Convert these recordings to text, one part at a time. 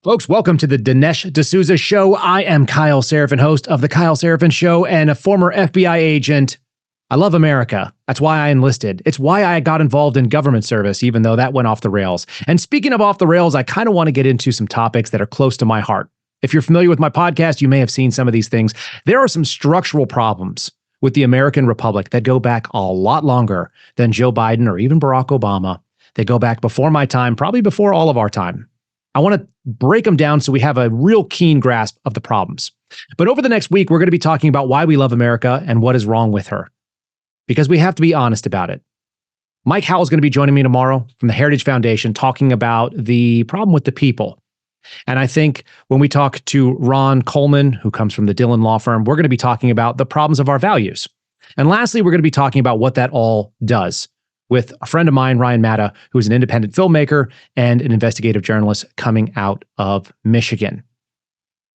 Folks, welcome to the Dinesh D'Souza Show. I am Kyle Seraphin, host of The Kyle Seraphin Show and a former FBI agent. I love America. That's why I enlisted. It's why I got involved in government service, even though that went off the rails. And speaking of off the rails, I kind of want to get into some topics that are close to my heart. If you're familiar with my podcast, you may have seen some of these things. There are some structural problems with the American Republic that go back a lot longer than Joe Biden or even Barack Obama. They go back before my time, probably before all of our time. I want to break them down so we have a real keen grasp of the problems. But over the next week, we're going to be talking about why we love America and what is wrong with her, because we have to be honest about it. Mike Howell is going to be joining me tomorrow from the Heritage Foundation talking about the problem with the people. And I think when we talk to Ron Coleman, who comes from the Dillon Law Firm, we're going to be talking about the problems of our values. And lastly, we're going to be talking about what that all does with a friend of mine, Ryan Matta, who's an independent filmmaker and an investigative journalist coming out of Michigan.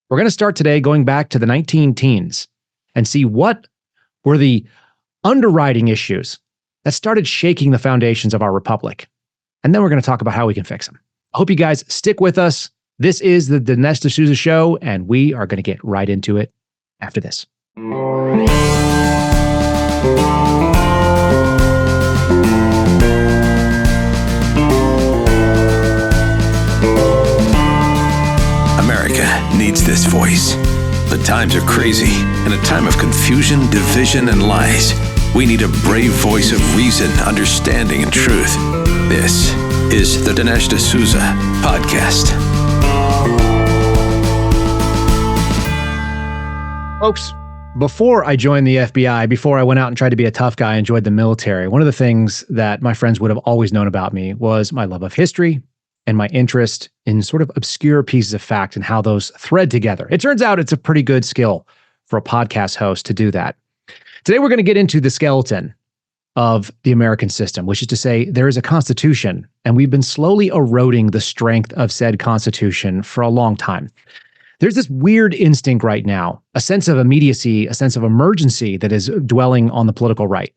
We're going to start today going back to the 19-teens and see what were the underwriting issues that started shaking the foundations of our republic. And then we're going to talk about how we can fix them. I hope you guys stick with us. This is the Dinesh D'Souza Show, and we are going to get right into it after this. America needs this voice. The times are crazy. In a time of confusion, division, and lies, we need a brave voice of reason, understanding, and truth. This is the Dinesh D'Souza Podcast. Folks, before I joined the FBI, before I went out and tried to be a tough guy and joined the military, one of the things that my friends would have always known about me was my love of history and my interest in sort of obscure pieces of fact and how those thread together. It turns out it's a pretty good skill for a podcast host to do that. Today, we're going to get into the skeleton of the American system, which is to say there is a constitution, and we've been slowly eroding the strength of said constitution for a long time. There's this weird instinct right now, a sense of immediacy, a sense of emergency that is dwelling on the political right.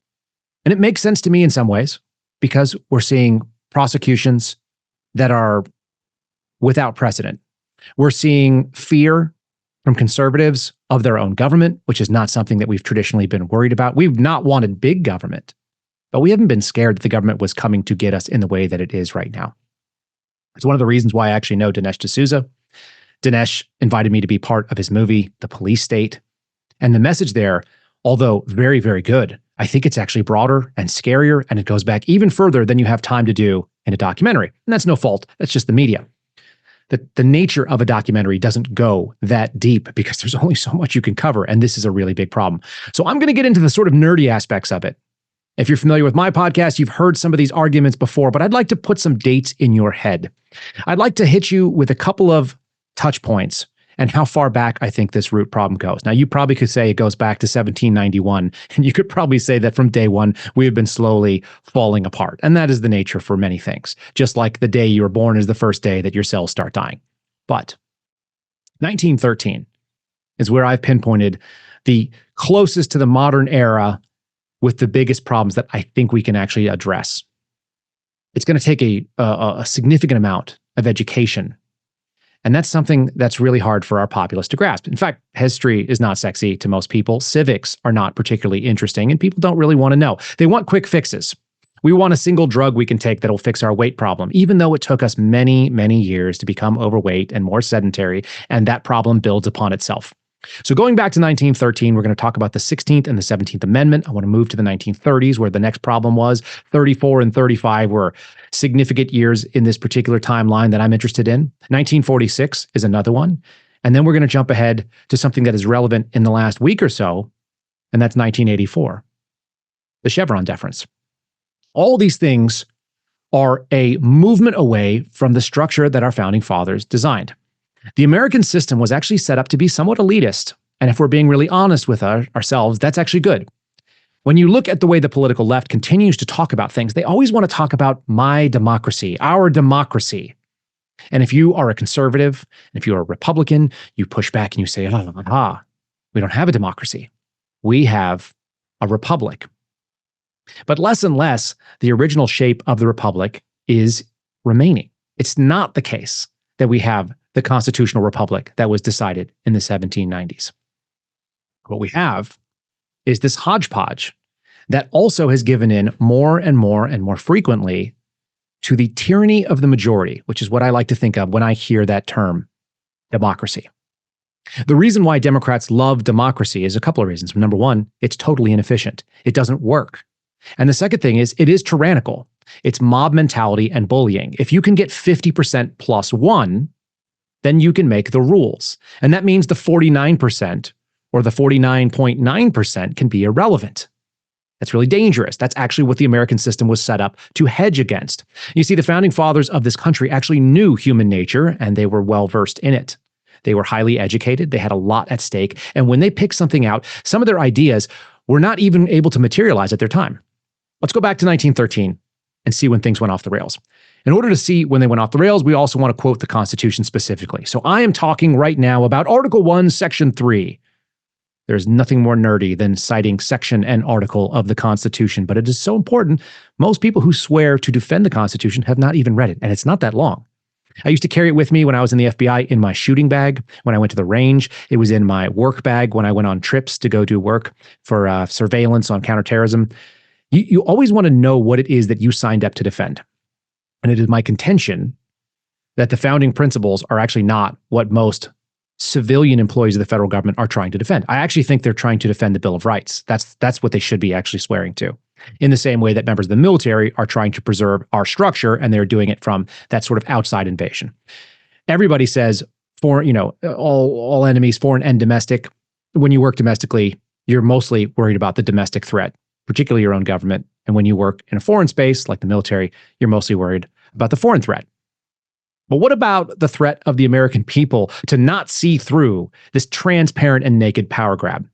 And it makes sense to me in some ways because we're seeing prosecutions that are without precedent. We're seeing fear from conservatives of their own government, which is not something that we've traditionally been worried about. We've not wanted big government, but we haven't been scared that the government was coming to get us in the way that it is right now. It's one of the reasons why I actually know Dinesh D'Souza. Dinesh invited me to be part of his movie, The Police State. And the message there, although very, very good, I think it's actually broader and scarier, and it goes back even further than you have time to do in a documentary. And that's no fault. That's just the media. The nature of a documentary doesn't go that deep because there's only so much you can cover, and this is a really big problem. So I'm going to get into the sort of nerdy aspects of it. If you're familiar with my podcast, you've heard some of these arguments before, but I'd like to put some dates in your head. I'd like to hit you with a couple of touch points and how far back I think this root problem goes. Now, you probably could say it goes back to 1791, and you could probably say that from day one, we have been slowly falling apart. And that is the nature for many things, just like the day you were born is the first day that your cells start dying. But 1913 is where I've pinpointed the closest to the modern era with the biggest problems that I think we can actually address. It's going to take a significant amount of education. And that's something that's really hard for our populace to grasp. In fact, history is not sexy to most people. Civics are not particularly interesting, and people don't really want to know. They want quick fixes. We want a single drug we can take that'll fix our weight problem, even though it took us many, many years to become overweight and more sedentary, and that problem builds upon itself. So going back to 1913, we're going to talk about the 16th and the 17th Amendment. I want to move to the 1930s, where the next problem was. 34 and 35 were significant years in this particular timeline that I'm interested in. 1946 is another one. And then we're going to jump ahead to something that is relevant in the last week or so, and that's 1984, the Chevron deference. All these things are a movement away from the structure that our founding fathers designed. The American system was actually set up to be somewhat elitist. And if we're being really honest with ourselves, that's actually good. When you look at the way the political left continues to talk about things, they always want to talk about my democracy, our democracy. And if you are a conservative, and if you're a Republican, you push back and you say, we don't have a democracy. We have a republic. But less and less, the original shape of the republic is remaining. It's not the case that we have the constitutional republic that was decided in the 1790s. What we have is this hodgepodge that also has given in more and more and more frequently to the tyranny of the majority, which is what I like to think of when I hear that term, democracy. The reason why Democrats love democracy is a couple of reasons. Number one, it's totally inefficient. It doesn't work. And the second thing is it is tyrannical. It's mob mentality and bullying. If you can get 50% plus one, then you can make the rules. And that means the 49% or the 49.9% can be irrelevant. That's really dangerous. That's actually what the American system was set up to hedge against. You see, the founding fathers of this country actually knew human nature, and they were well-versed in it. They were highly educated. They had a lot at stake. And when they picked something out, some of their ideas were not even able to materialize at their time. Let's go back to 1913 and see when things went off the rails. In order to see when they went off the rails, we also want to quote the Constitution specifically. So I am talking right now about Article 1, Section 3. There's nothing more nerdy than citing section and article of the Constitution, but it is so important. Most people who swear to defend the Constitution have not even read it, and it's not that long. I used to carry it with me when I was in the FBI in my shooting bag. When I went to the range, it was in my work bag when I went on trips to go do work for surveillance on counterterrorism. You always want to know what it is that you signed up to defend. And it is my contention that the founding principles are actually not what most civilian employees of the federal government are trying to defend. I actually think they're trying to defend the Bill of Rights. That's what they should be actually swearing to. In the same way that members of the military are trying to preserve our structure, and they're doing it from that sort of outside invasion. Everybody says foreign, all enemies, foreign and domestic. When you work domestically, you're mostly worried about the domestic threat, particularly your own government. And when you work in a foreign space, like the military, you're mostly worried about the foreign threat. But what about the threat of the American people to not see through this transparent and naked power grab?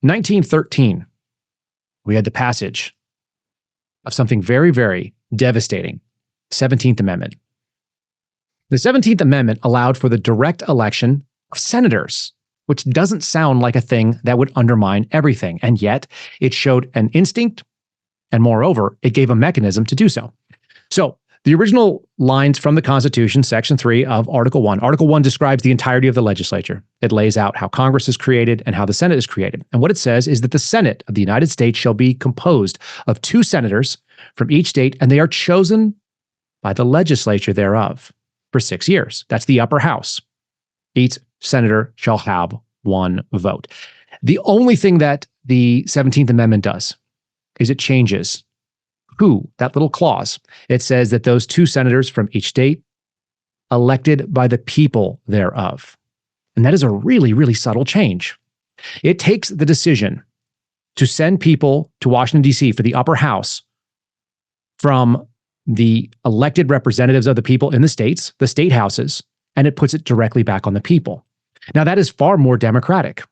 1913, we had the passage of something very, very devastating, 17th Amendment. The 17th Amendment allowed for the direct election of senators, which doesn't sound like a thing that would undermine everything. And yet it showed an instinct, and moreover, it gave a mechanism to do so. So the original lines from the Constitution, Section 3 of Article 1. Article 1 describes the entirety of the legislature. It lays out how Congress is created and how the Senate is created. And what it says is that the Senate of the United States shall be composed of 2 senators from each state, and they are chosen by the legislature thereof for 6 years. That's the upper house. Each senator shall have 1 vote. The only thing that the 17th Amendment does is it changes who, that little clause. It says that those 2 senators from each state elected by the people thereof. And that is a really, really subtle change. It takes the decision to send people to Washington, D.C. for the upper house from the elected representatives of the people in the states, the state houses, and it puts it directly back on the people. Now, that is far more democratic.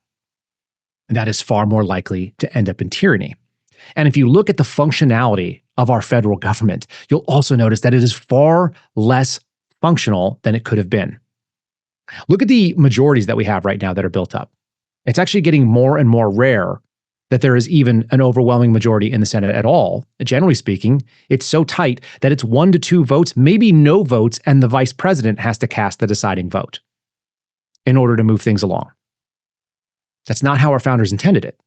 And that is far more likely to end up in tyranny. And if you look at the functionality of our federal government, you'll also notice that it is far less functional than it could have been. Look at the majorities that we have right now that are built up. It's actually getting more and more rare that there is even an overwhelming majority in the Senate at all. Generally speaking, it's so tight that it's 1 to 2 votes, maybe no votes, and the vice president has to cast the deciding vote in order to move things along. That's not how our founders intended it,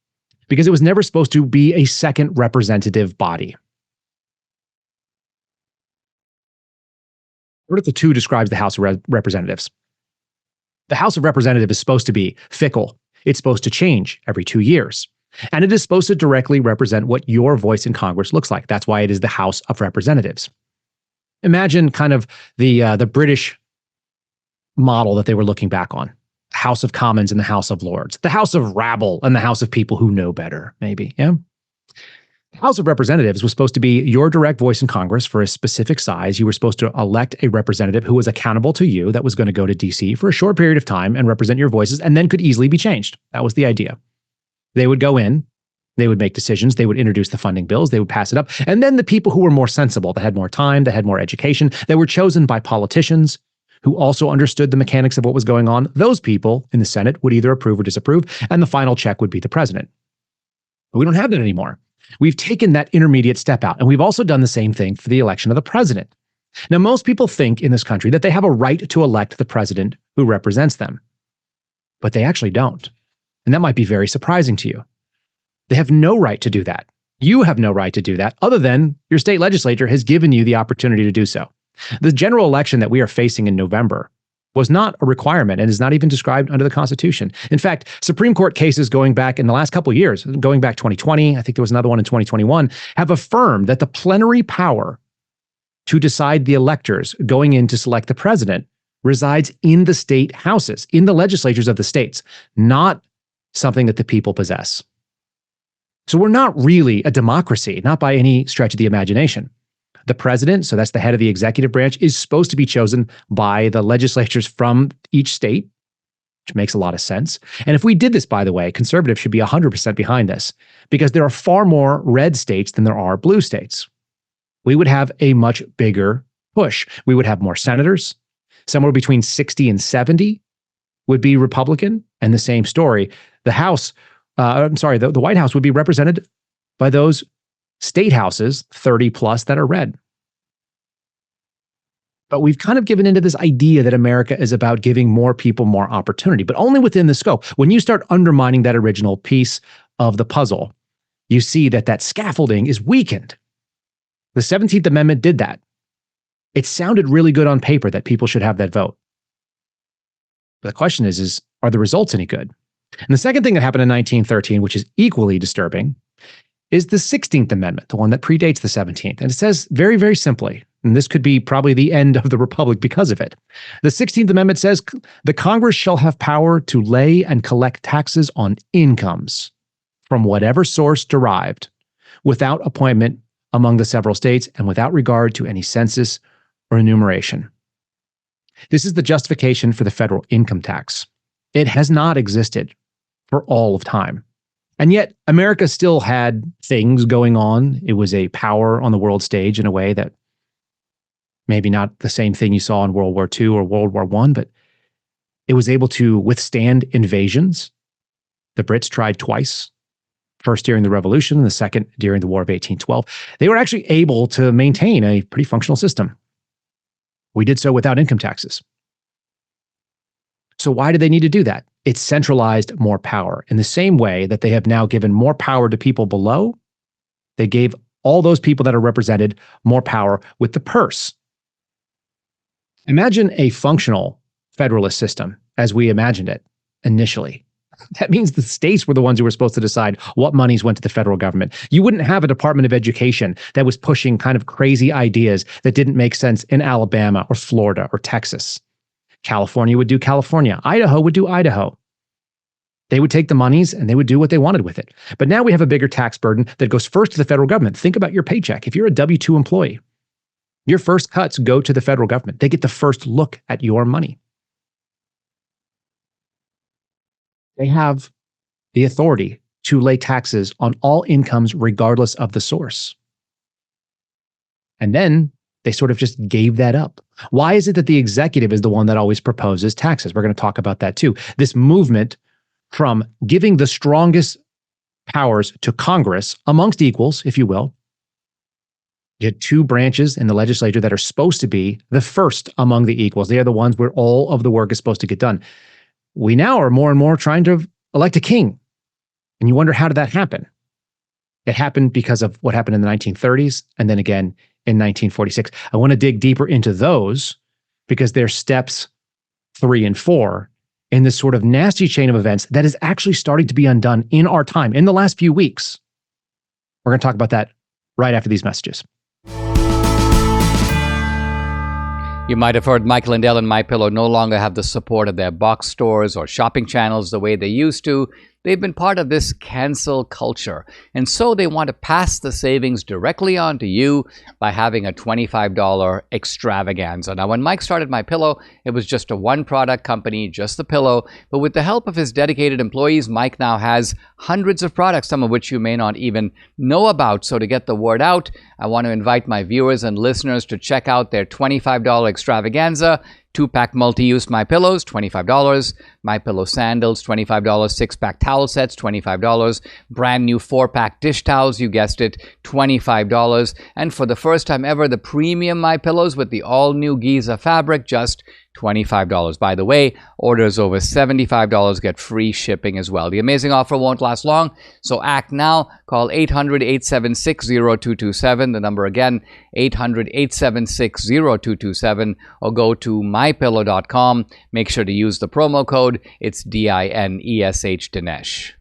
because it was never supposed to be a second representative body. Article 2 describes the House of Representatives. The House of Representatives is supposed to be fickle. It's supposed to change every 2 years. And it is supposed to directly represent what your voice in Congress looks like. That's why it is the House of Representatives. Imagine kind of the British model that they were looking back on. The House of Commons and the House of Lords. The House of Rabble and the House of people who know better, maybe. Yeah. The House of Representatives was supposed to be your direct voice in Congress for a specific size. You were supposed to elect a representative who was accountable to you, that was going to go to DC for a short period of time and represent your voices, and then could easily be changed. That was the idea. They would go in, they would make decisions, they would introduce the funding bills, they would pass it up. And then the people who were more sensible, that had more time, that had more education, that were chosen by politicians who also understood the mechanics of what was going on, those people in the Senate would either approve or disapprove, and the final check would be the president. But we don't have that anymore. We've taken that intermediate step out, and we've also done the same thing for the election of the president. Now, most people think in this country that they have a right to elect the president who represents them. But they actually don't. And that might be very surprising to you. They have no right to do that. You have no right to do that, other than your state legislature has given you the opportunity to do so. The general election that we are facing in November was not a requirement and is not even described under the Constitution. In fact, Supreme Court cases going back in the last couple of years, going back 2020, I think there was another one in 2021, have affirmed that the plenary power to decide the electors going in to select the president resides in the state houses, in the legislatures of the states, not something that the people possess. So we're not really a democracy, not by any stretch of the imagination. The president, so that's the head of the executive branch, is supposed to be chosen by the legislatures from each state, which makes a lot of sense. And if we did this, by the way, conservatives should be 100% behind this, because there are far more red states than there are blue states. We would have a much bigger push. We would have more senators. Somewhere between 60 and 70 would be Republican. And the same story. The White House would be represented by those state houses, 30 plus, that are red. But we've kind of given into this idea that America is about giving more people more opportunity, but only within the scope. When you start undermining that original piece of the puzzle, you see that that scaffolding is weakened. The 17th Amendment did that. It sounded really good on paper that people should have that vote. But the question is are the results any good? And the second thing that happened in 1913, which is equally disturbing, is the 16th Amendment, the one that predates the 17th. And it says very, very simply, and this could be probably the end of the Republic because of it. The 16th Amendment says, the Congress shall have power to lay and collect taxes on incomes from whatever source derived, without appointment among the several states and without regard to any census or enumeration. This is the justification for the federal income tax. It has not existed for all of time. And yet, America still had things going on. It was a power on the world stage in a way that maybe not the same thing you saw in World War II or World War I, but it was able to withstand invasions. The Brits tried twice, first during the Revolution, and the second during the War of 1812. They were actually able to maintain a pretty functional system. We did so without income taxes. So why do they need to do that? It centralized more power. In the same way that they have now given more power to people below, they gave all those people that are represented more power with the purse. Imagine a functional federalist system as we imagined it initially. That means the states were the ones who were supposed to decide what monies went to the federal government. You wouldn't have a Department of Education that was pushing kind of crazy ideas that didn't make sense in Alabama or Florida or Texas. California would do California. Idaho would do Idaho. They would take the monies and they would do what they wanted with it. But now we have a bigger tax burden that goes first to the federal government. Think about your paycheck. If you're a W-2 employee, your first cuts go to the federal government. They get the first look at your money. They have the authority to lay taxes on all incomes regardless of the source. And then they sort of just gave that up. Why is it that the executive is the one that always proposes taxes? We're going to talk about that too. This movement from giving the strongest powers to Congress amongst equals, if you will. You had two branches in the legislature that are supposed to be the first among the equals. They are the ones where all of the work is supposed to get done. We now are more and more trying to elect a king. And you wonder, how did that happen? It happened because of what happened in the 1930s and then again in 1946. I want to dig deeper into those because they're steps 3 and 4 in this sort of nasty chain of events that is actually starting to be undone in our time, in the last few weeks. We're going to talk about that right after these messages. You might have heard Mike Lindell and MyPillow no longer have the support of their box stores or shopping channels the way they used to. They've been part of this cancel culture, and so they want to pass the savings directly on to you by having a $25 extravaganza. Now, when Mike started MyPillow, it was just a one-product company, just the pillow, but with the help of his dedicated employees, Mike now has hundreds of products, some of which you may not even know about. So to get the word out, I want to invite my viewers and listeners to check out their $25 extravaganza. 2-pack multi-use MyPillows, $25. MyPillow sandals, $25. 6-pack towel sets, $25. Brand new 4-pack dish towels, you guessed it, $25. And for the first time ever, the premium MyPillows with the all-new Giza fabric, just $25. By the way, orders over $75 get free shipping as well. The amazing offer won't last long, so act now. Call 800-876-0227. The number again, 800-876-0227, or go to mypillow.com. Make sure to use the promo code. It's DINESH, Dinesh.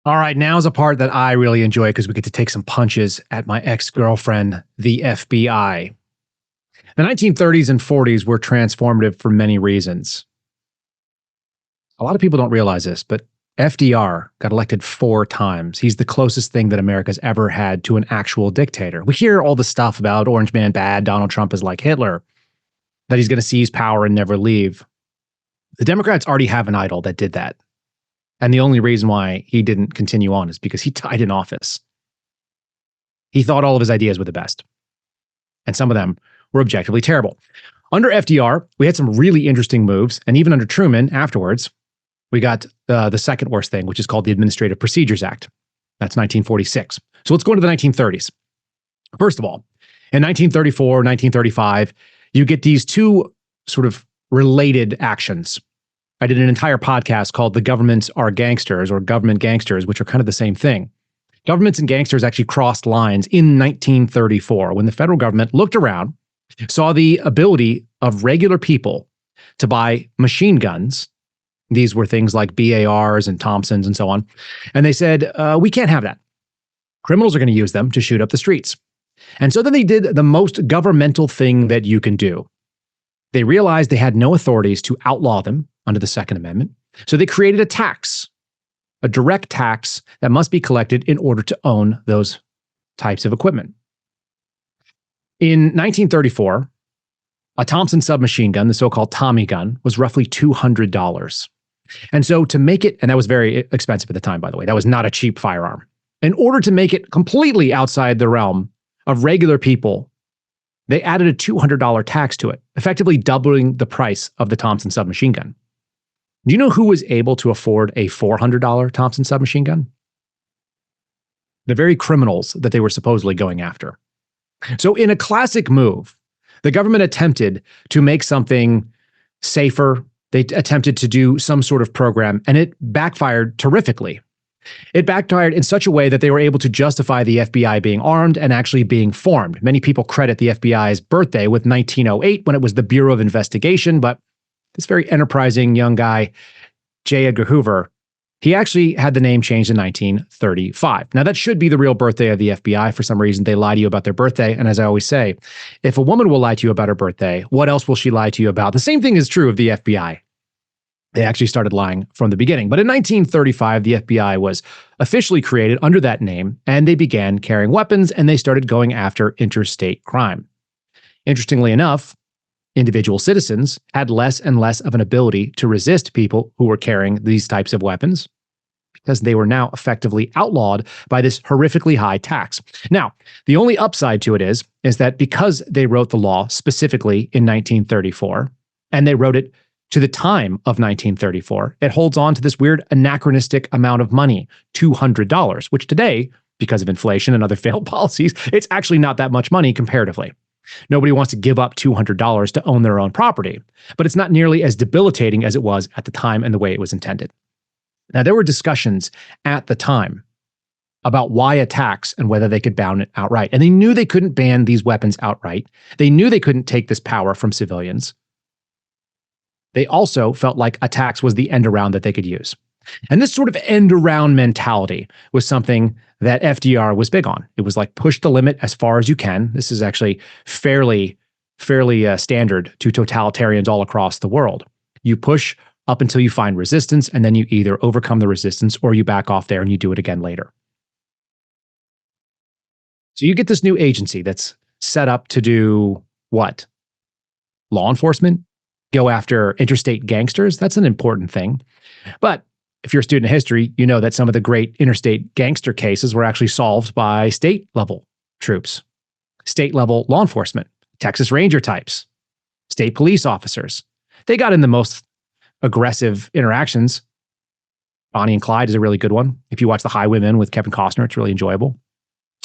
All right, now's a part that I really enjoy because we get to take some punches at my ex-girlfriend, the FBI. The 1930s and 40s were transformative for many reasons. A lot of people don't realize this, but FDR got elected 4 times. He's the closest thing that America's ever had to an actual dictator. We hear all the stuff about Orange Man bad, Donald Trump is like Hitler, that he's going to seize power and never leave. The Democrats already have an idol that did that. And the only reason why he didn't continue on is because he died in office. He thought all of his ideas were the best. And some of them were objectively terrible. Under FDR, we had some really interesting moves. And even under Truman afterwards, we got the second worst thing, which is called the Administrative Procedures Act. That's 1946. So let's go into the 1930s. First of all, in 1934, 1935, you get these two sort of related actions. I did an entire podcast called The Governments Are Gangsters, or Government Gangsters, which are kind of the same thing. Governments and gangsters actually crossed lines in 1934 when the federal government looked around, saw the ability of regular people to buy machine guns. These were things like BARs and Thompsons and so on. And they said, we can't have that. Criminals are going to use them to shoot up the streets. And so then they did the most governmental thing that you can do. They realized they had no authorities to outlaw them under the Second Amendment. So they created a tax, a direct tax that must be collected in order to own those types of equipment. In 1934, a Thompson submachine gun, the so-called Tommy gun, was roughly $200. And so to make it, and that was very expensive at the time, by the way, that was not a cheap firearm. In order to make it completely outside the realm of regular people, they added a $200 tax to it, effectively doubling the price of the Thompson submachine gun. Do you know who was able to afford a $400 Thompson submachine gun? The very criminals that they were supposedly going after. So in a classic move, the government attempted to make something safer. They attempted to do some sort of program, and it backfired terrifically. It backfired in such a way that they were able to justify the FBI being armed and actually being formed. Many people credit the FBI's birthday with 1908 when it was the Bureau of Investigation, but this very enterprising young guy, J. Edgar Hoover, he actually had the name changed in 1935. Now, that should be the real birthday of the FBI. For some reason, they lie to you about their birthday. And as I always say, if a woman will lie to you about her birthday, what else will she lie to you about? The same thing is true of the FBI. They actually started lying from the beginning. But in 1935, the FBI was officially created under that name, and they began carrying weapons, and they started going after interstate crime. Interestingly enough, individual citizens had less and less of an ability to resist people who were carrying these types of weapons because they were now effectively outlawed by this horrifically high tax. Now, the only upside to it is that because they wrote the law specifically in 1934, and they wrote it to the time of 1934, it holds on to this weird anachronistic amount of money, $200, which today, because of inflation and other failed policies, it's actually not that much money comparatively. Nobody wants to give up $200 to own their own property, but it's not nearly as debilitating as it was at the time and the way it was intended. Now, there were discussions at the time about why a tax and whether they could ban it outright. And they knew they couldn't ban these weapons outright. They knew they couldn't take this power from civilians. They also felt like a tax was the end around that they could use. And this sort of end around mentality was something that FDR was big on. It was like push the limit as far as you can. This is actually fairly standard to totalitarians all across the world. You push up until you find resistance, and then you either overcome the resistance or you back off there and you do it again later. So you get this new agency that's set up to do what? Law enforcement? Go after interstate gangsters? That's an important thing. But if you're a student of history, you know that some of the great interstate gangster cases were actually solved by state-level troops, state-level law enforcement, Texas Ranger types, state police officers. They got in the most aggressive interactions. Bonnie and Clyde is a really good one. If you watch The Highwaymen with Kevin Costner, it's really enjoyable.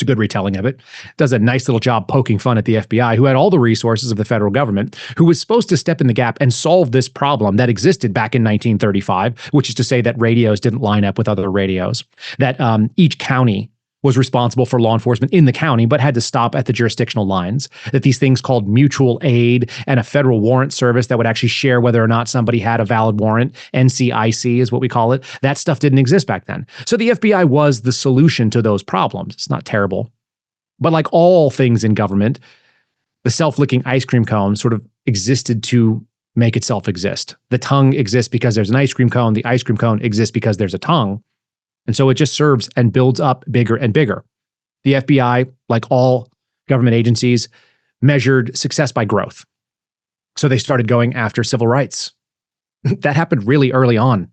It's a good retelling of it. Does a nice little job poking fun at the FBI, who had all the resources of the federal government, who was supposed to step in the gap and solve this problem that existed back in 1935, which is to say that radios didn't line up with other radios, that each county was responsible for law enforcement in the county, but had to stop at the jurisdictional lines, that these things called mutual aid and a federal warrant service that would actually share whether or not somebody had a valid warrant, NCIC is what we call it, that stuff didn't exist back then. So the FBI was the solution to those problems. It's not terrible. But like all things in government, the self-licking ice cream cone sort of existed to make itself exist. The tongue exists because there's an ice cream cone. The ice cream cone exists because there's a tongue. And so it just serves and builds up bigger and bigger. The FBI, like all government agencies, measured success by growth. So they started going after civil rights. That happened really early on.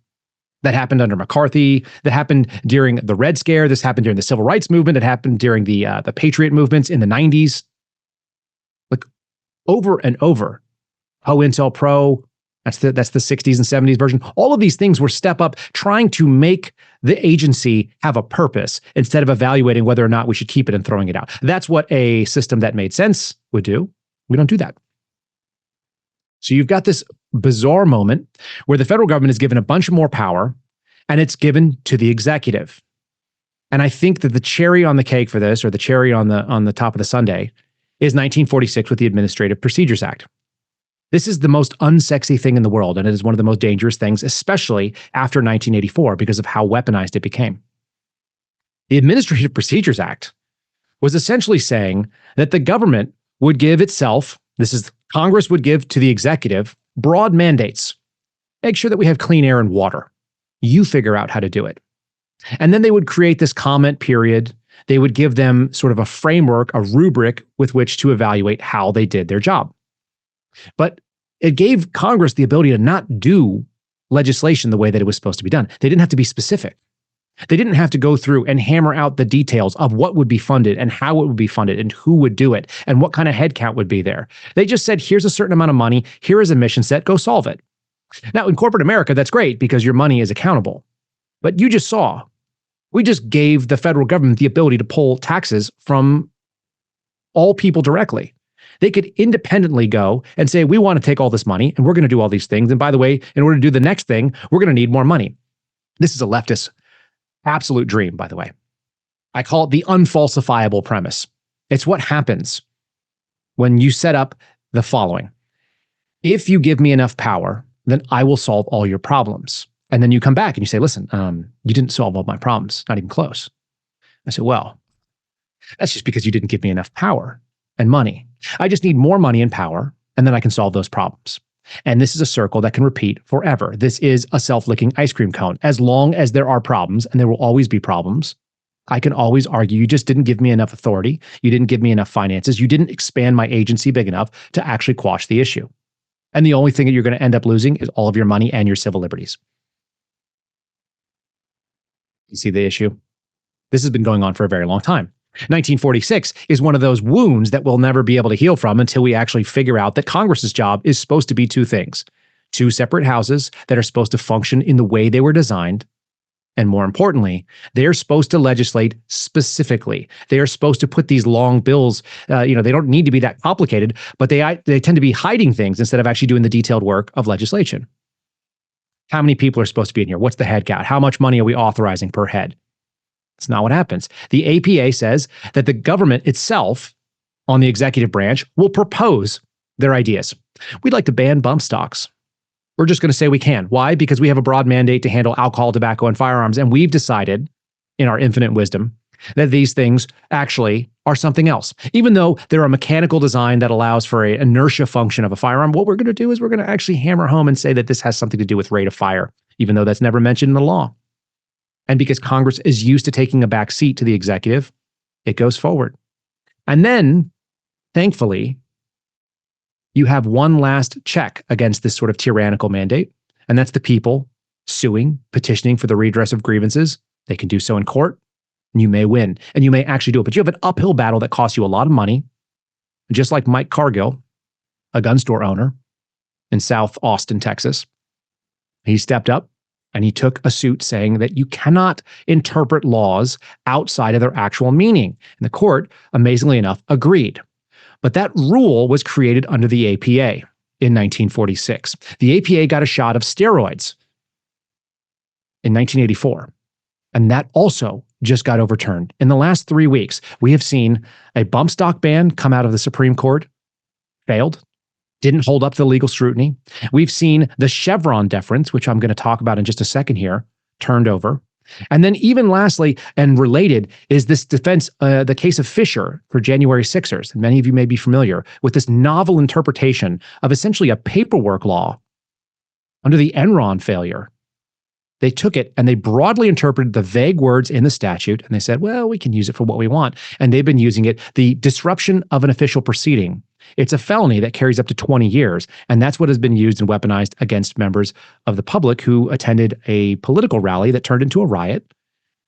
That happened under McCarthy. That happened during the Red Scare. This happened during the Civil Rights Movement. It happened during the Patriot movements in the 90s. Like over and over. COINTELPRO, that's the 60s and 70s version. All of these things were step up trying to make the agency have a purpose instead of evaluating whether or not we should keep it and throwing it out. That's what a system that made sense would do. We don't do that. So you've got this bizarre moment where the federal government is given a bunch more power and it's given to the executive. And I think that the cherry on the cake for this, or the cherry on the top of the sundae, is 1946 with the Administrative Procedures Act. This is the most unsexy thing in the world, and it is one of the most dangerous things, especially after 1984, because of how weaponized it became. The Administrative Procedures Act was essentially saying that the government would give itself, Congress would give to the executive, broad mandates. Make sure that we have clean air and water. You figure out how to do it. And then they would create this comment period. They would give them sort of a framework, a rubric with which to evaluate how they did their job. But it gave Congress the ability to not do legislation the way that it was supposed to be done. They didn't have to be specific. They didn't have to go through and hammer out the details of what would be funded and how it would be funded and who would do it and what kind of headcount would be there. They just said, here's a certain amount of money. Here is a mission set. Go solve it. Now, in corporate America, that's great because your money is accountable. But you just saw, we just gave the federal government the ability to pull taxes from all people directly. They could independently go and say, we want to take all this money and we're going to do all these things. And by the way, in order to do the next thing, we're going to need more money. This is a leftist absolute dream, by the way. I call it the unfalsifiable premise. It's what happens when you set up the following. If you give me enough power, then I will solve all your problems. And then you come back and you say, listen, you didn't solve all my problems, not even close. I said, well, that's just because you didn't give me enough power and money. I just need more money and power, and then I can solve those problems. And this is a circle that can repeat forever. This is a self-licking ice cream cone. As long as there are problems, and there will always be problems, I can always argue you just didn't give me enough authority. You didn't give me enough finances. You didn't expand my agency big enough to actually quash the issue. And the only thing that you're going to end up losing is all of your money and your civil liberties. You see the issue? This has been going on for a very long time. 1946 is one of those wounds that we'll never be able to heal from until we actually figure out that Congress's job is supposed to be two things. Two separate houses that are supposed to function in the way they were designed. And more importantly, they're supposed to legislate specifically. They are supposed to put these long bills, they don't need to be that complicated, but they tend to be hiding things instead of actually doing the detailed work of legislation. How many people are supposed to be in here? What's the head count? How much money are we authorizing per head? That's not what happens. The APA says that the government itself, on the executive branch, will propose their ideas. We'd like to ban bump stocks. We're just going to say we can. Why? Because we have a broad mandate to handle alcohol, tobacco, and firearms. And we've decided, in our infinite wisdom, that these things actually are something else. Even though they're a mechanical design that allows for an inertia function of a firearm, what we're going to do is we're going to actually hammer home and say that this has something to do with rate of fire, even though that's never mentioned in the law. And because Congress is used to taking a back seat to the executive, it goes forward. And then, thankfully, you have one last check against this sort of tyrannical mandate, and that's the people suing, petitioning for the redress of grievances. They can do so in court, and you may win, and you may actually do it. But you have an uphill battle that costs you a lot of money, just like Mike Cargill, a gun store owner in South Austin, Texas. He stepped up. And he took a suit saying that you cannot interpret laws outside of their actual meaning. And the court, amazingly enough, agreed. But that rule was created under the APA in 1946. The APA got a shot of steroids in 1984. And that also just got overturned. In the last 3 weeks, we have seen a bump stock ban come out of the Supreme Court, failed, didn't hold up to legal scrutiny. We've seen the Chevron deference, which I'm going to talk about in just a second here, turned over. And then even lastly, and related, is this defense, the case of Fisher for January 6ers. And many of you may be familiar with this novel interpretation of essentially a paperwork law under the Enron failure. They took it and they broadly interpreted the vague words in the statute, and they said, well, we can use it for what we want. And they've been using it, the disruption of an official proceeding. It's a felony that carries up to 20 years, and that's what has been used and weaponized against members of the public who attended a political rally that turned into a riot,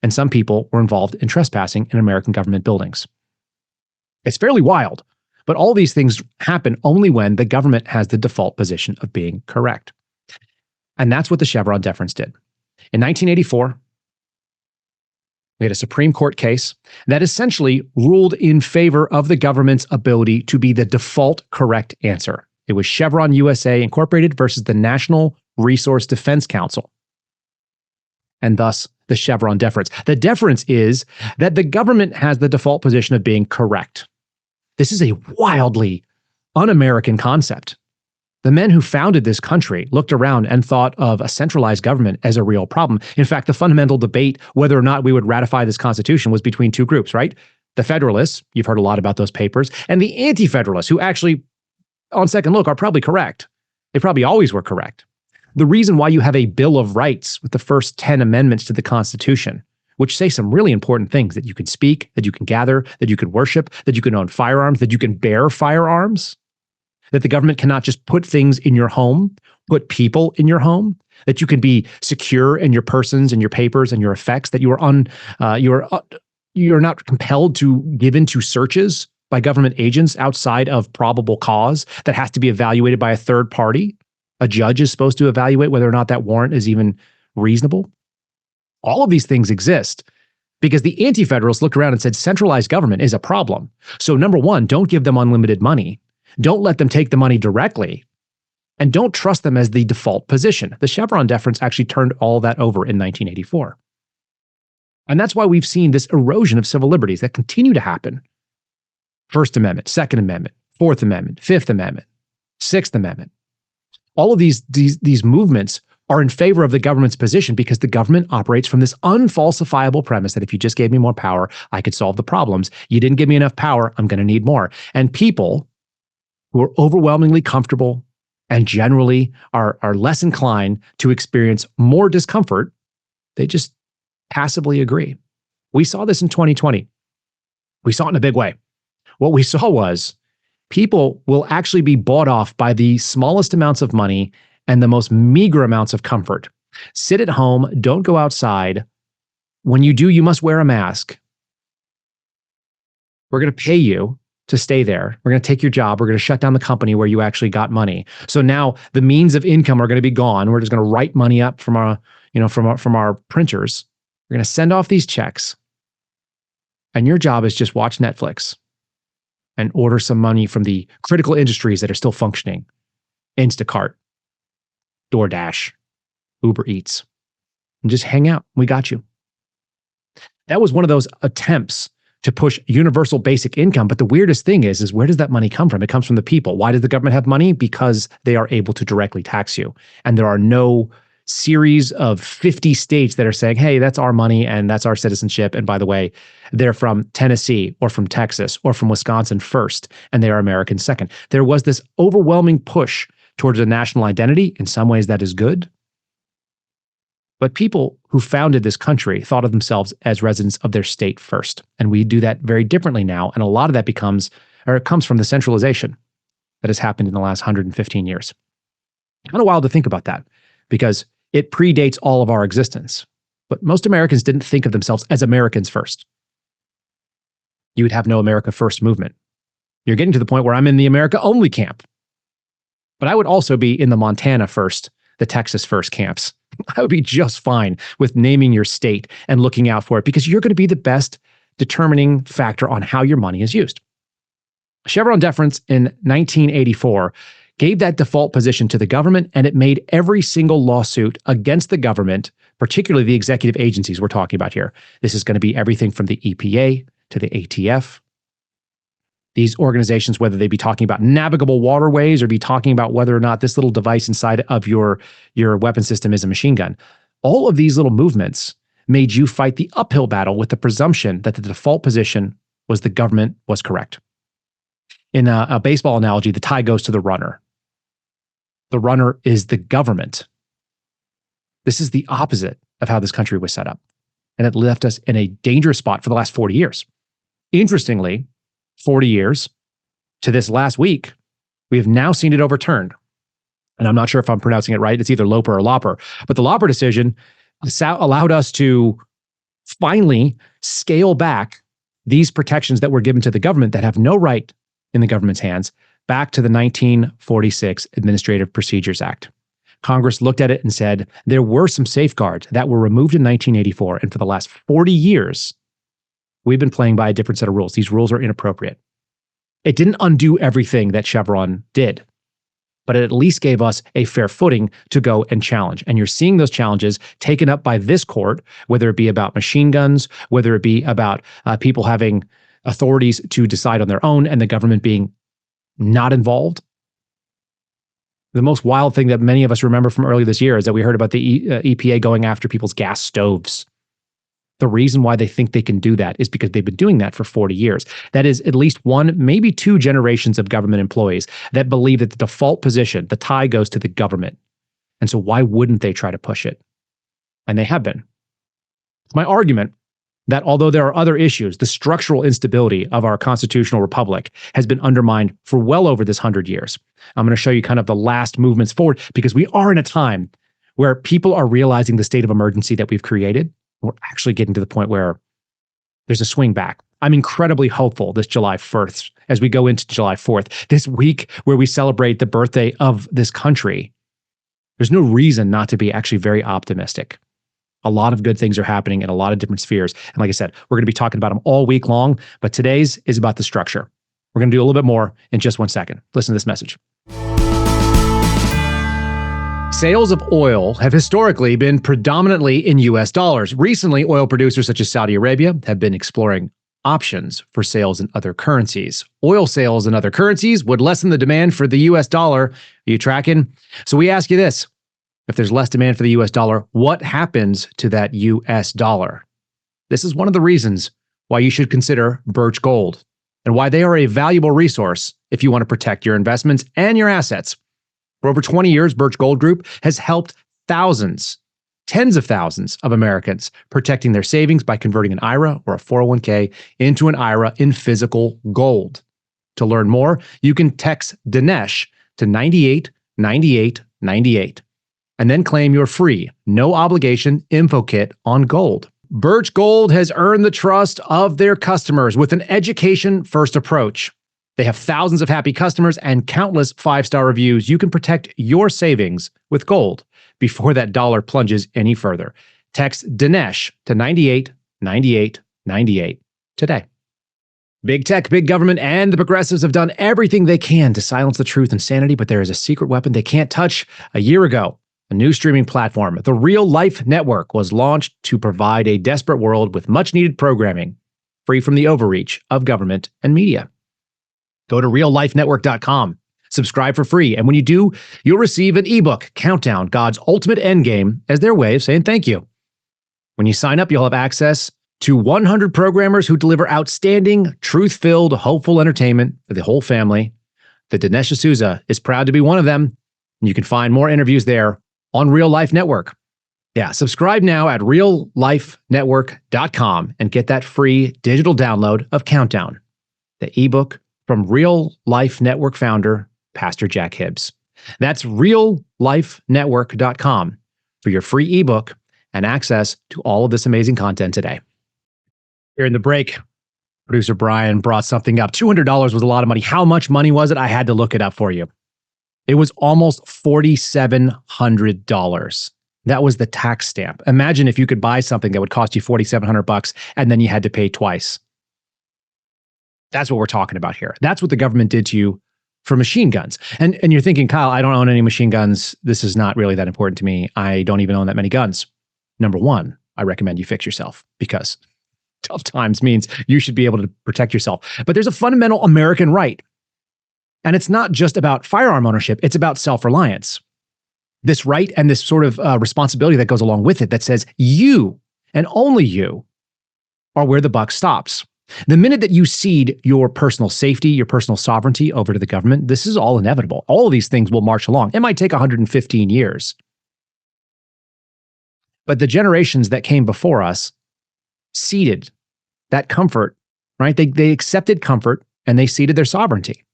and some people were involved in trespassing in American government buildings. It's fairly wild, but all these things happen only when the government has the default position of being correct. And that's what the Chevron deference did. In 1984, we had a Supreme Court case that essentially ruled in favor of the government's ability to be the default correct answer. It was Chevron USA Incorporated versus the National Resource Defense Council, and thus the Chevron deference. The deference is that the government has the default position of being correct. This is a wildly un-American concept. The men who founded this country looked around and thought of a centralized government as a real problem. In fact, the fundamental debate whether or not we would ratify this Constitution was between two groups, right? The Federalists, you've heard a lot about those papers, and the Anti-Federalists, who actually, on second look, are probably correct. They probably always were correct. The reason why you have a Bill of Rights with the first 10 amendments to the Constitution, which say some really important things, that you can speak, that you can gather, that you can worship, that you can own firearms, that you can bear firearms, that the government cannot just put things in your home, put people in your home, that you can be secure in your persons and your papers and your effects, that you're not compelled to give into searches by government agents outside of probable cause that has to be evaluated by a third party. A judge is supposed to evaluate whether or not that warrant is even reasonable. All of these things exist because the Anti-Federalists looked around and said centralized government is a problem. So number one, don't give them unlimited money. Don't let them take the money directly, and don't trust them as the default position. The Chevron deference actually turned all that over in 1984. And that's why we've seen this erosion of civil liberties that continue to happen. First Amendment, Second Amendment, Fourth Amendment, Fifth Amendment, Sixth Amendment. All of these movements are in favor of the government's position because the government operates from this unfalsifiable premise that if you just gave me more power, I could solve the problems. You didn't give me enough power, I'm going to need more. And people who are overwhelmingly comfortable and generally are less inclined to experience more discomfort, they just passively agree. We saw this in 2020. We saw it in a big way. What we saw was people will actually be bought off by the smallest amounts of money and the most meager amounts of comfort. Sit at home, don't go outside. When you do, you must wear a mask. We're going to pay you to stay there. We're going to take your job. We're going to shut down the company where you actually got money. So now the means of income are going to be gone. We're just going to write money up from our printers. We're going to send off these checks. And your job is just watch Netflix and order some money from the critical industries that are still functioning. Instacart, DoorDash, Uber Eats, and just hang out. We got you. That was one of those attempts to push universal basic income. But the weirdest thing is where does that money come from? It comes from the people. Why does the government have money? Because they are able to directly tax you. And there are no series of 50 states that are saying, hey, that's our money and that's our citizenship. And by the way, they're from Tennessee or from Texas or from Wisconsin first, and they are Americans second. There was this overwhelming push towards a national identity. In some ways, that is good. But people who founded this country thought of themselves as residents of their state first. And we do that very differently now. And a lot of that comes from the centralization that has happened in the last 115 years. Kind of wild to think about that because it predates all of our existence. But most Americans didn't think of themselves as Americans first. You would have no America First movement. You're getting to the point where I'm in the America Only camp. But I would also be in the Montana First, the Texas First camps. I would be just fine with naming your state and looking out for it because you're going to be the best determining factor on how your money is used. Chevron deference in 1984 gave that default position to the government, and it made every single lawsuit against the government, particularly the executive agencies we're talking about here. This is going to be everything from the EPA to the ATF. These organizations, whether they be talking about navigable waterways or be talking about whether or not this little device inside of your weapon system is a machine gun, all of these little movements made you fight the uphill battle with the presumption that the default position was the government was correct. In a baseball analogy, the tie goes to the runner. The runner is the government. This is the opposite of how this country was set up. And it left us in a dangerous spot for the last 40 years. Interestingly, 40 years to this last week, we have now seen it overturned. And I'm not sure if I'm pronouncing it right. It's either Loper or Loper. But the Loper decision allowed us to finally scale back these protections that were given to the government that have no right in the government's hands back to the 1946 Administrative Procedures Act. Congress looked at it and said there were some safeguards that were removed in 1984. And for the last 40 years, we've been playing by a different set of rules. These rules are inappropriate. It didn't undo everything that Chevron did, but it at least gave us a fair footing to go and challenge. And you're seeing those challenges taken up by this court, whether it be about machine guns, whether it be about people having authorities to decide on their own and the government being not involved. The most wild thing that many of us remember from earlier this year is that we heard about the EPA going after people's gas stoves. The reason why they think they can do that is because they've been doing that for 40 years. That is at least one, maybe two generations of government employees that believe that the default position, the tie goes to the government. And so why wouldn't they try to push it? And they have been. It's my argument that although there are other issues, the structural instability of our constitutional republic has been undermined for well over this 100 years. I'm going to show you kind of the last movements forward because we are in a time where people are realizing the state of emergency that we've created. We're actually getting to the point where there's a swing back. I'm incredibly hopeful this July 1st, as we go into July 4th, this week where we celebrate the birthday of this country. There's no reason not to be actually very optimistic. A lot of good things are happening in a lot of different spheres. And like I said, we're going to be talking about them all week long, but today's is about the structure. We're going to do a little bit more in just 1 second. Listen to this message. Sales of oil have historically been predominantly in US dollars. Recently, oil producers such as Saudi Arabia have been exploring options for sales in other currencies. Oil sales in other currencies would lessen the demand for the US dollar. Are you tracking? So we ask you this. If there's less demand for the US dollar, what happens to that US dollar? This is one of the reasons why you should consider Birch Gold and why they are a valuable resource if you want to protect your investments and your assets. For over 20 years, Birch Gold Group has helped thousands, tens of thousands of Americans protecting their savings by converting an IRA or a 401k into an IRA in physical gold. To learn more, you can text Dinesh to 989898 and then claim your free, no obligation info kit on gold. Birch Gold has earned the trust of their customers with an education-first approach. They have thousands of happy customers and countless 5-star reviews. You can protect your savings with gold before that dollar plunges any further. Text Dinesh to 989898 today. Big tech, big government, and the progressives have done everything they can to silence the truth and sanity, but there is a secret weapon they can't touch. A year ago, a new streaming platform, the Real Life Network, was launched to provide a desperate world with much-needed programming, free from the overreach of government and media. Go to reallifenetwork.com, subscribe for free, and when you do, you'll receive an ebook, Countdown, God's Ultimate Endgame, as their way of saying thank you. When you sign up, you'll have access to 100 programmers who deliver outstanding, truth-filled, hopeful entertainment for the whole family. The Dinesh D'Souza is proud to be one of them, and you can find more interviews there on Real Life Network. Yeah, subscribe now at reallifenetwork.com and get that free digital download of Countdown, the ebook from Real Life Network founder, Pastor Jack Hibbs. That's reallifenetwork.com for your free ebook and access to all of this amazing content today. Here in the break, producer Brian brought something up. $200 was a lot of money. How much money was it? I had to look it up for you. It was almost $4,700. That was the tax stamp. Imagine if you could buy something that would cost you $4,700 and then you had to pay twice. That's what we're talking about here. That's what the government did to you for machine guns. And you're thinking, Kyle, I don't own any machine guns. This is not really that important to me. I don't even own that many guns. Number one, I recommend you fix yourself, because tough times means you should be able to protect yourself. But there's a fundamental American right. And it's not just about firearm ownership. It's about self-reliance. This right and this sort of responsibility that goes along with it that says you and only you are where the buck stops. The minute that you cede your personal safety, your personal sovereignty over to the government, this is all inevitable. All of these things will march along. It might take 115 years. But the generations that came before us ceded that comfort, right? They accepted comfort and they ceded their sovereignty.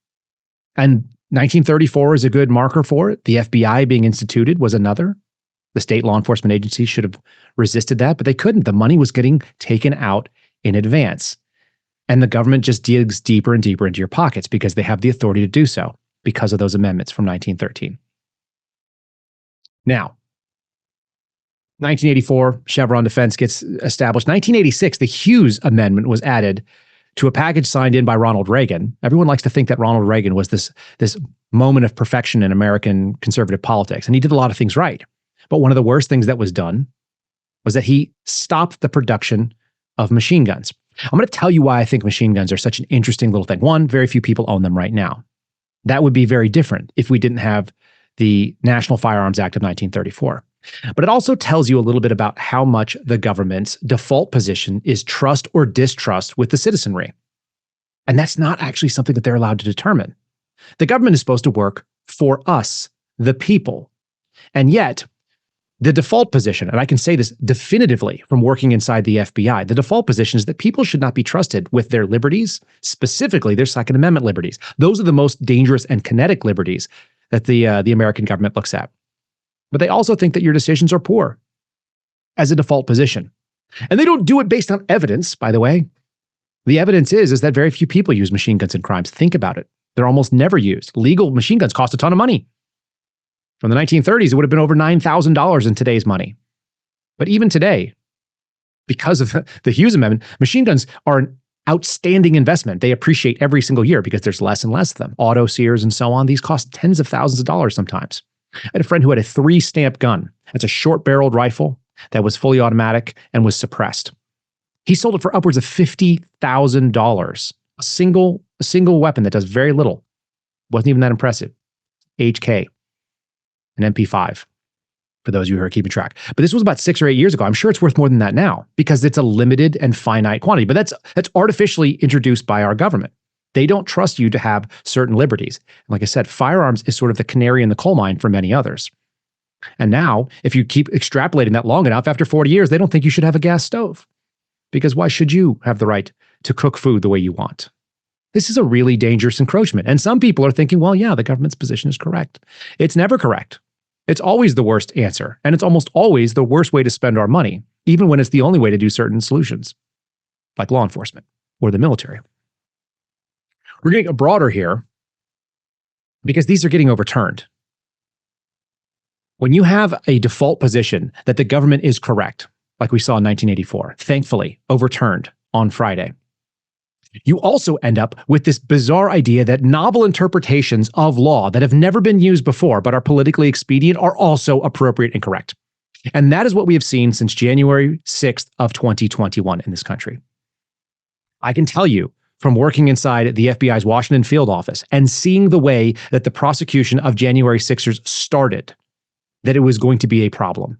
And 1934 is a good marker for it. The FBI being instituted was another. The state law enforcement agencies should have resisted that, but they couldn't. The money was getting taken out in advance. And the government just digs deeper and deeper into your pockets because they have the authority to do so because of those amendments from 1913. Now, 1984, Chevron defense gets established. 1986, the Hughes Amendment was added to a package signed in by Ronald Reagan. Everyone likes to think that Ronald Reagan was this moment of perfection in American conservative politics, and he did a lot of things right. But one of the worst things that was done was that he stopped the production of machine guns. I'm going to tell you why I think machine guns are such an interesting little thing. One, very few people own them right now. That would be very different if we didn't have the National Firearms Act of 1934. But it also tells you a little bit about how much the government's default position is trust or distrust with the citizenry. And that's not actually something that they're allowed to determine. The government is supposed to work for us, the people. And yet, the default position, and I can say this definitively from working inside the FBI, the default position is that people should not be trusted with their liberties, specifically their Second Amendment liberties. Those are the most dangerous and kinetic liberties that the American government looks at. But they also think that your decisions are poor as a default position. And they don't do it based on evidence, by the way. The evidence is that very few people use machine guns in crimes. Think about it. They're almost never used. Legal machine guns cost a ton of money. From the 1930s, it would have been over $9,000 in today's money. But even today, because of the Hughes Amendment, machine guns are an outstanding investment. They appreciate every single year because there's less and less of them. Auto sears and so on, these cost tens of thousands of dollars sometimes. I had a friend who had a 3-stamp gun. That's a short-barreled rifle that was fully automatic and was suppressed. He sold it for upwards of $50,000. A single weapon that does very little. Wasn't even that impressive. HK, an MP5, for those of you who are keeping track. But this was about 6 or 8 years ago. I'm sure it's worth more than that now because it's a limited and finite quantity. But that's artificially introduced by our government. They don't trust you to have certain liberties. And like I said, firearms is sort of the canary in the coal mine for many others. And now, if you keep extrapolating that long enough, after 40 years, they don't think you should have a gas stove. Because why should you have the right to cook food the way you want? This is a really dangerous encroachment. And some people are thinking, well, yeah, the government's position is correct. It's never correct. It's always the worst answer. And it's almost always the worst way to spend our money, even when it's the only way to do certain solutions, like law enforcement or the military. We're getting broader here because these are getting overturned. When you have a default position that the government is correct, like we saw in 1984, thankfully overturned on Friday, you also end up with this bizarre idea that novel interpretations of law that have never been used before but are politically expedient are also appropriate and correct. And that is what we have seen since January 6th of 2021 in this country. I can tell you from working inside the FBI's Washington field office and seeing the way that the prosecution of January 6ers started, that it was going to be a problem,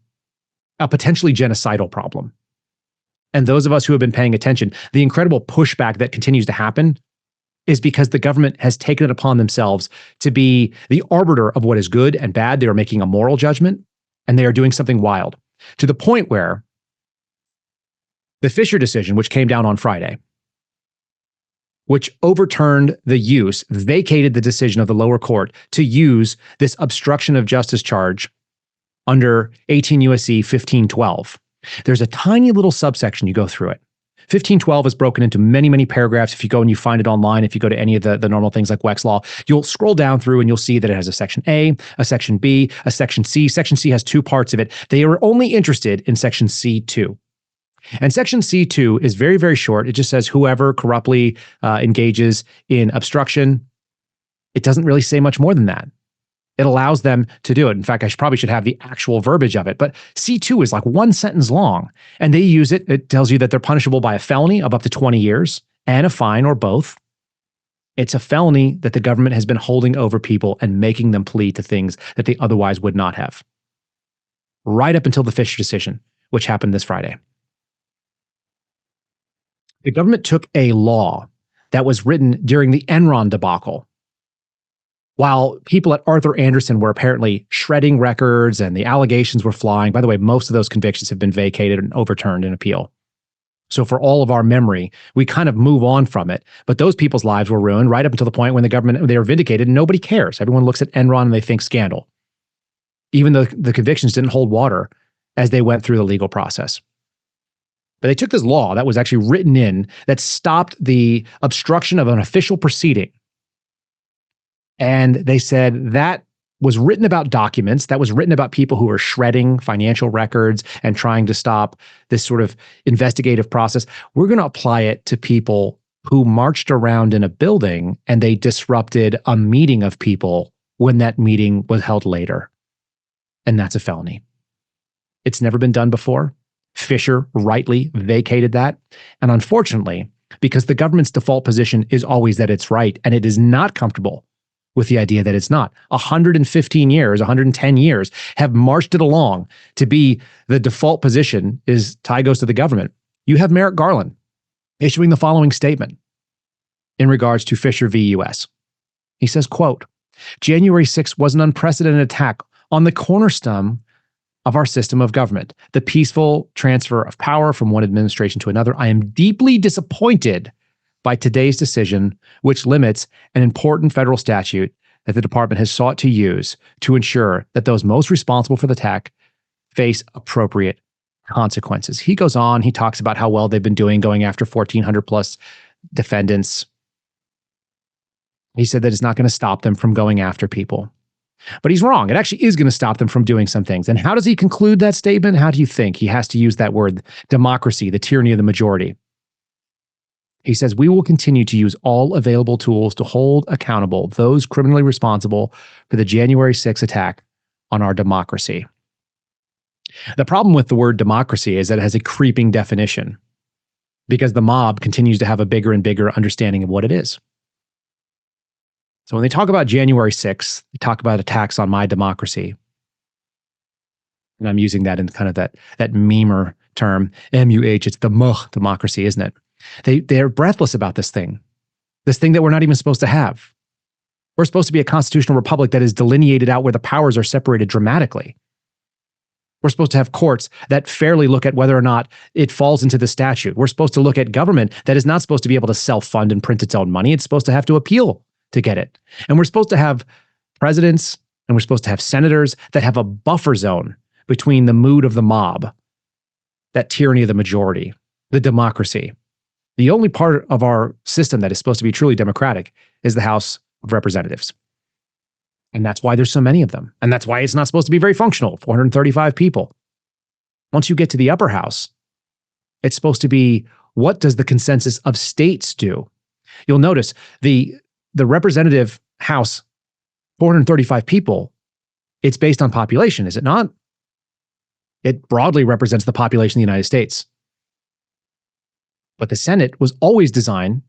a potentially genocidal problem. And those of us who have been paying attention, the incredible pushback that continues to happen is because the government has taken it upon themselves to be the arbiter of what is good and bad. They are making a moral judgment, and they are doing something wild, to the point where the Fisher decision, which came down on Friday, which overturned the use, vacated the decision of the lower court to use this obstruction of justice charge under 18 U.S.C. 1512. There's a tiny little subsection, you go through it, 1512 is broken into many, many paragraphs. If you go and you find it online, if you go to any of the normal things like Weck's Law, you'll scroll down through and you'll see that it has a section A, a section B, a section C. Section C has two parts of it. They are only interested in section C2. And section C2 is very, very short. It just says whoever corruptly engages in obstruction. It doesn't really say much more than that. It allows them to do it. In fact, I probably should have the actual verbiage of it. But C2 is like one sentence long. And they use it. It tells you that they're punishable by a felony of up to 20 years and a fine or both. It's a felony that the government has been holding over people and making them plead to things that they otherwise would not have. Right up until the Fisher decision, which happened this Friday. The government took a law that was written during the Enron debacle, while people at Arthur Andersen were apparently shredding records and the allegations were flying. By the way, most of those convictions have been vacated and overturned in appeal. So for all of our memory, we kind of move on from it. But those people's lives were ruined right up until the point when they were vindicated and nobody cares. Everyone looks at Enron and they think scandal, even though the convictions didn't hold water as they went through the legal process. But they took this law that was actually written in that stopped the obstruction of an official proceeding. And they said that was written about documents, that was written about people who were shredding financial records and trying to stop this sort of investigative process. We're going to apply it to people who marched around in a building and they disrupted a meeting of people when that meeting was held later. And that's a felony. It's never been done before. Fisher rightly vacated that. And unfortunately, because the government's default position is always that it's right, and it is not comfortable with the idea that it's not. 115 years, 110 years have marched it along to be the default position is tie goes to the government. You have Merrick Garland issuing the following statement in regards to Fisher v. U.S. He says, quote, January 6th was an unprecedented attack on the cornerstone of our system of government, the peaceful transfer of power from one administration to another. I am deeply disappointed by today's decision, which limits an important federal statute that the department has sought to use to ensure that those most responsible for the attack face appropriate consequences. He goes on, he talks about how well they've been doing going after 1,400 plus defendants. He said that it's not going to stop them from going after people. But he's wrong. It actually is going to stop them from doing some things. And how does he conclude that statement? How do you think? He has to use that word, democracy, the tyranny of the majority. He says, we will continue to use all available tools to hold accountable those criminally responsible for the January 6th attack on our democracy. The problem with the word democracy is that it has a creeping definition because the mob continues to have a bigger and bigger understanding of what it is. So when they talk about January 6th, they talk about attacks on my democracy. And I'm using that in kind of that memer term, M-U-H, it's the democracy, isn't it? They're breathless about this thing that we're not even supposed to have. We're supposed to be a constitutional republic that is delineated out where the powers are separated dramatically. We're supposed to have courts that fairly look at whether or not it falls into the statute. We're supposed to look at government that is not supposed to be able to self-fund and print its own money. It's supposed to have to appeal to get it. And we're supposed to have presidents and we're supposed to have senators that have a buffer zone between the mood of the mob, that tyranny of the majority, the democracy. The only part of our system that is supposed to be truly democratic is the House of Representatives. And that's why there's so many of them. And that's why it's not supposed to be very functional, 435 people. Once you get to the upper house, it's supposed to be, what does the consensus of states do? You'll notice the representative house, 435 people, it's based on population, is it not? It broadly represents the population of the United States. But the Senate was always designed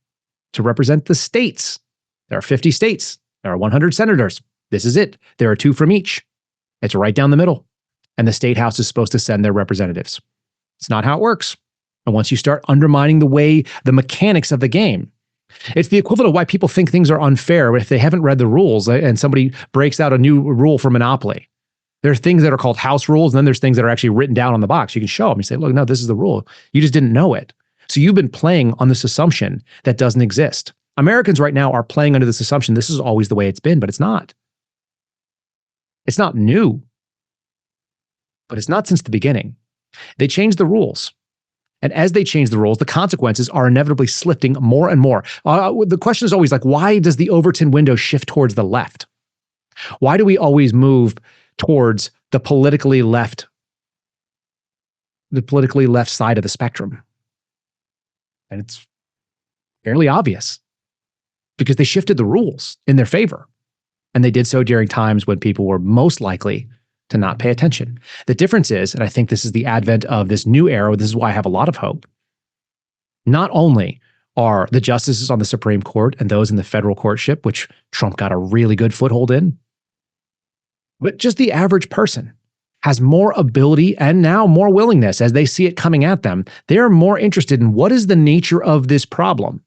to represent the states. There are 50 states. There are 100 senators. This is it. There are 2 from each. It's right down the middle. And the state house is supposed to send their representatives. It's not how it works. And once you start undermining the mechanics of the game, it's the equivalent of why people think things are unfair if they haven't read the rules and somebody breaks out a new rule for Monopoly. There are things that are called house rules, and then there's things that are actually written down on the box. You can show them. You say, look, no, this is the rule. You just didn't know it. So you've been playing on this assumption that doesn't exist. Americans right now are playing under this assumption this is always the way it's been, but it's not. It's not new, but it's not since the beginning. They changed the rules. And as they change the rules, the consequences are inevitably slipping more and more. The question is always like, why does the Overton window shift towards the left? Why do we always move towards the politically left side of the spectrum? And it's fairly obvious because they shifted the rules in their favor. And they did so during times when people were most likely to not pay attention. The difference is, and I think this is the advent of this new era, this is why I have a lot of hope. Not only are the justices on the Supreme Court and those in the federal courtship, which Trump got a really good foothold in, but just the average person has more ability and now more willingness as they see it coming at them. They're more interested in what is the nature of this problem?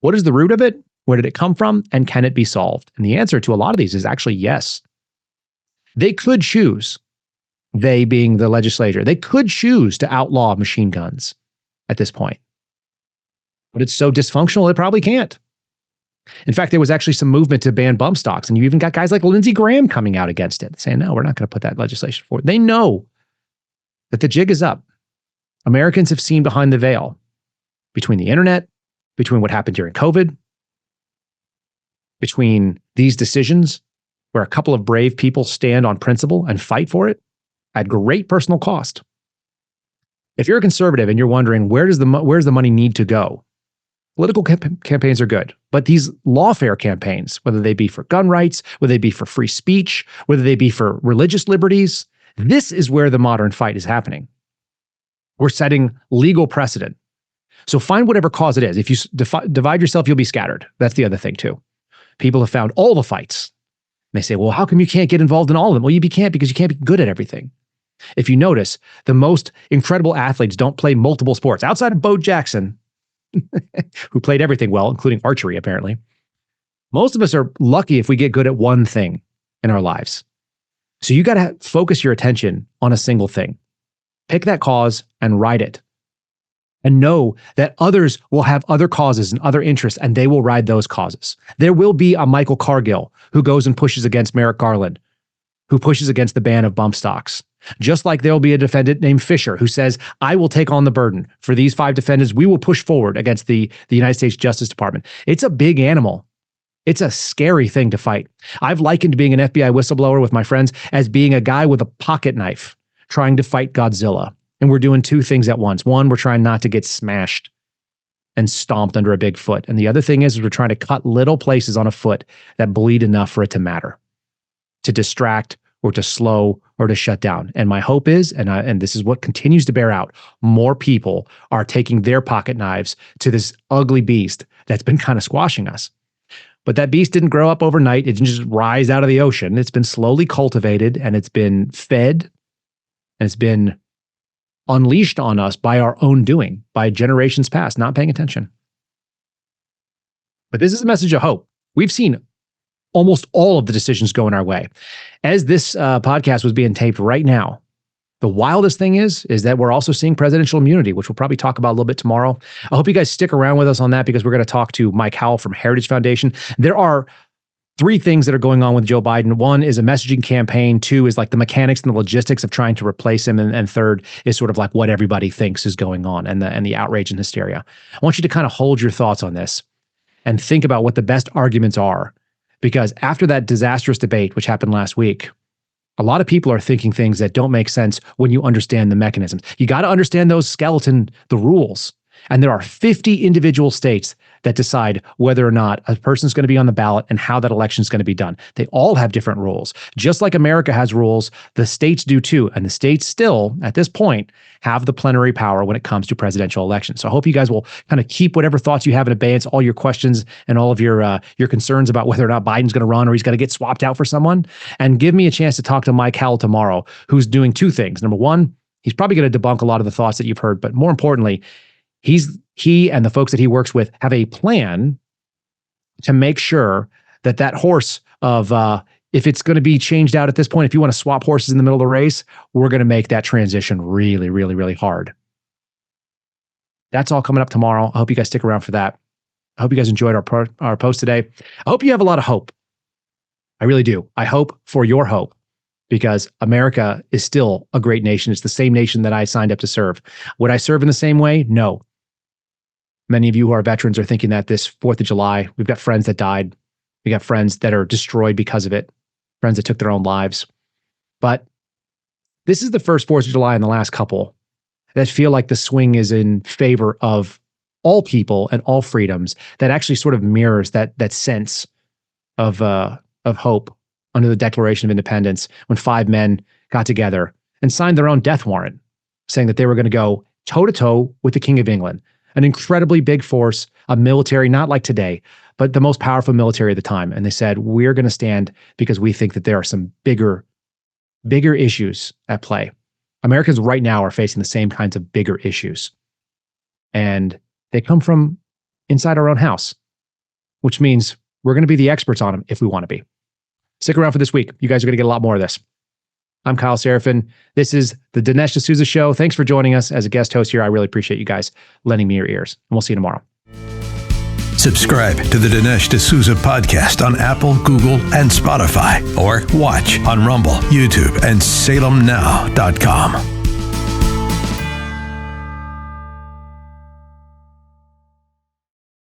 What is the root of it? Where did it come from? And can it be solved? And the answer to a lot of these is actually yes. They could choose, they being the legislature, they could choose to outlaw machine guns at this point. But it's so dysfunctional, it probably can't. In fact, there was actually some movement to ban bump stocks, and you even got guys like Lindsey Graham coming out against it, saying, no, we're not going to put that legislation forward. They know that the jig is up. Americans have seen behind the veil between the internet, between what happened during COVID, between these decisions where a couple of brave people stand on principle and fight for it at great personal cost. If you're a conservative and you're wondering where's the money need to go, political campaigns are good, but these lawfare campaigns, whether they be for gun rights, whether they be for free speech, whether they be for religious liberties, this is where the modern fight is happening. We're setting legal precedent. So find whatever cause it is. If you divide yourself, you'll be scattered. That's the other thing too. People have found all the fights. And they say, well, how come you can't get involved in all of them? Well, you can't because you can't be good at everything. If you notice, the most incredible athletes don't play multiple sports. Outside of Bo Jackson, who played everything well, including archery, apparently. Most of us are lucky if we get good at one thing in our lives. So you got to focus your attention on a single thing. Pick that cause and ride it. And know that others will have other causes and other interests, and they will ride those causes. There will be a Michael Cargill who goes and pushes against Merrick Garland, who pushes against the ban of bump stocks. Just like there will be a defendant named Fisher who says, I will take on the burden. For these 5 defendants, we will push forward against the United States Justice Department. It's a big animal. It's a scary thing to fight. I've likened being an FBI whistleblower with my friends as being a guy with a pocket knife trying to fight Godzilla. And we're doing 2 things at once. One, we're trying not to get smashed and stomped under a big foot. And the other thing is we're trying to cut little places on a foot that bleed enough for it to matter, to distract or to slow or to shut down. And my hope is, and this is what continues to bear out, more people are taking their pocket knives to this ugly beast that's been kind of squashing us. But that beast didn't grow up overnight. It didn't just rise out of the ocean. It's been slowly cultivated, and it's been fed, and it's been unleashed on us by our own doing, by generations past, not paying attention. But this is a message of hope. We've seen almost all of the decisions going our way. As this podcast was being taped right now, the wildest thing is that we're also seeing presidential immunity, which we'll probably talk about a little bit tomorrow. I hope you guys stick around with us on that because we're going to talk to Mike Howell from Heritage Foundation. There are 3 things that are going on with Joe Biden. 1 is a messaging campaign. 2 is like the mechanics and the logistics of trying to replace him. And 3rd is sort of like what everybody thinks is going on and the outrage and hysteria. I want you to kind of hold your thoughts on this and think about what the best arguments are. Because after that disastrous debate, which happened last week, a lot of people are thinking things that don't make sense when you understand the mechanisms. You got to understand those the rules. And there are 50 individual states that decide whether or not a person's going to be on the ballot and how that election is going to be done. They all have different rules. Just like America has rules, the states do too. And the states still, at this point, have the plenary power when it comes to presidential elections. So I hope you guys will kind of keep whatever thoughts you have in abeyance, all your questions and all of your concerns about whether or not Biden's going to run or he's going to get swapped out for someone. And give me a chance to talk to Mike Howell tomorrow, who's doing 2 things. Number 1, he's probably going to debunk a lot of the thoughts that you've heard. But more importantly, he and the folks that he works with have a plan to make sure that horse of if it's going to be changed out at this point, if you want to swap horses in the middle of the race, we're going to make that transition really, really, really hard. That's all coming up tomorrow. I hope you guys stick around for that. I hope you guys enjoyed our post today. I hope you have a lot of hope. I really do. I hope for your hope because America is still a great nation. It's the same nation that I signed up to serve. Would I serve in the same way? No. Many of you who are veterans are thinking that this 4th of July, we've got friends that died. We got friends that are destroyed because of it, friends that took their own lives. But this is the first 4th of July in the last couple that feel like the swing is in favor of all people and all freedoms, that actually sort of mirrors that sense of hope under the Declaration of Independence, when 5 men got together and signed their own death warrant, saying that they were going to go toe-to-toe with the King of England, an incredibly big force, a military, not like today, but the most powerful military at the time. And they said, we're going to stand because we think that there are some bigger issues at play. Americans right now are facing the same kinds of bigger issues. And they come from inside our own house, which means we're going to be the experts on them if we want to be. Stick around for this week. You guys are going to get a lot more of this. I'm Kyle Seraphin. This is the Dinesh D'Souza Show. Thanks for joining us as a guest host here. I really appreciate you guys lending me your ears. And we'll see you tomorrow. Subscribe to the Dinesh D'Souza podcast on Apple, Google, and Spotify, or watch on Rumble, YouTube, and salemnow.com.